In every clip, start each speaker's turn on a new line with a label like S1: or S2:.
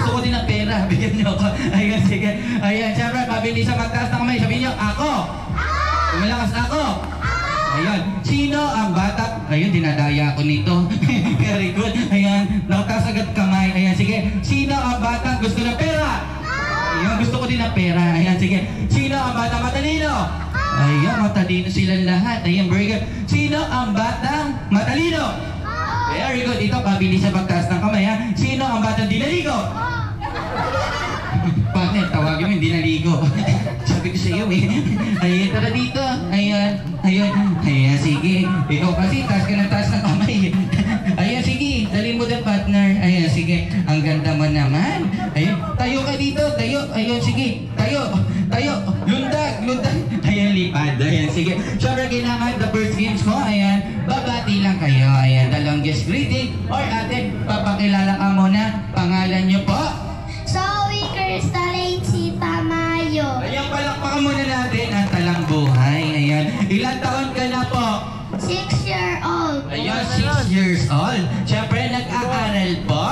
S1: gusto ko din ng pera. Bigyan niyo ako. Ayan, sige. Ayan, syempre, pabilis sa magtaas ng kamay. Sabihin niyo, ako. Malakas ako. Ayan. Sino ang bata? Ayun, dinadaya ako nito. Very good. Ayan, nakataas agad kamay. Ayan, sige. Sino ang bata gusto ng pera? Ayan, gusto ko din ng pera. Ayan, sige. Sino ang bata matalino? Ayan, matalino silang lahat. Ayan, very good. Sino ang batang matalino? Very good. Ito, pabilis sa pagtaas ng kamay, ha? Sino ang batang di naligo? Bakit? Tawagin mo, hindi naligo. Sabi ko sa iyo, eh. Ayan, tara dito. Ayan, ayan. Ayan, sige. Ikaw kasi, taas ka ng taas ng kamay. Ayan, sige. Dalhin mo din, partner. Ayan, sige. Ang ganda mo naman. Ayan, tayo ka dito. Tayo. Ayan, sige. Tayo. Tayo. Lundag. Lundag. Ayan, lipad. Ayan, sige. Siyempre, kailangan the first games mo. Ayan, babati lang kayo. Ayan, the longest greeting. Or ate, papakilala ka muna. Pangalan niyo po?
S2: Zoe Crystalline si Tamayo.
S1: Ayan, palakpakan muna natin ang talang buhay. Ayan, ilang taon ka na po?
S2: 6-year-old.
S1: Ayan, 6 years old. Siyempre, nag-aaral po?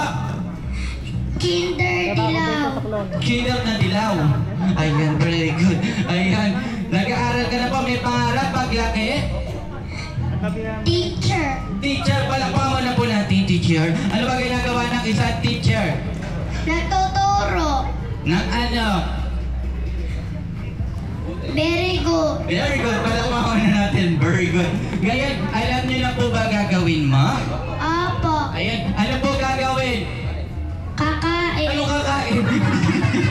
S2: Kinder Dilaw.
S1: Kinder na dilaw. Ayan, very good. Ayan, nag-aaral ka na po. May pangarap paglaki?
S2: Teacher.
S1: Teacher, palakpakan muna po natin, teacher. Ano ba ginagawa ng isang teacher?
S2: Nagtuturo.
S1: Ng ano?
S2: Very good.
S1: Very good. Palakpakan na natin. Very good. Ngayon, alam niyo na po ba gagawin mo?
S2: Opo.
S1: Ayan, ano po gagawin?
S2: Kakain.
S1: Ano kakain?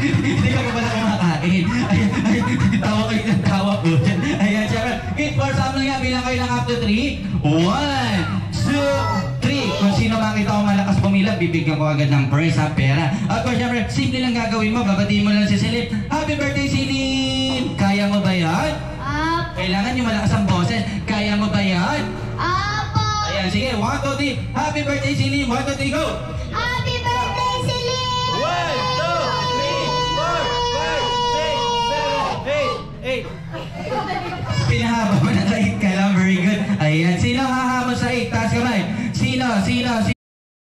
S1: Hindi ka pa pala kumakain. Ayan, ayan, tawa kayo ng tawa po. Ayan, syempre. Hit for something nga, bilang kayo ng up to 3. 1, 2, 3. Kung sino makita ko malakas pumila, bibigyan ko agad ng purse sa pera. At kung syempre, simple lang gagawin mo, babatiin mo lang si Silip. Happy birthday, Silip! Kaya mo ba yan?
S2: Opo.
S1: Kailangan yung malakas ang boses. Kaya mo ba yan?
S2: Opo.
S1: Ayan, sige. 1, 2, 3. Happy birthday, Silip! 1, 2, 3, go!
S2: Happy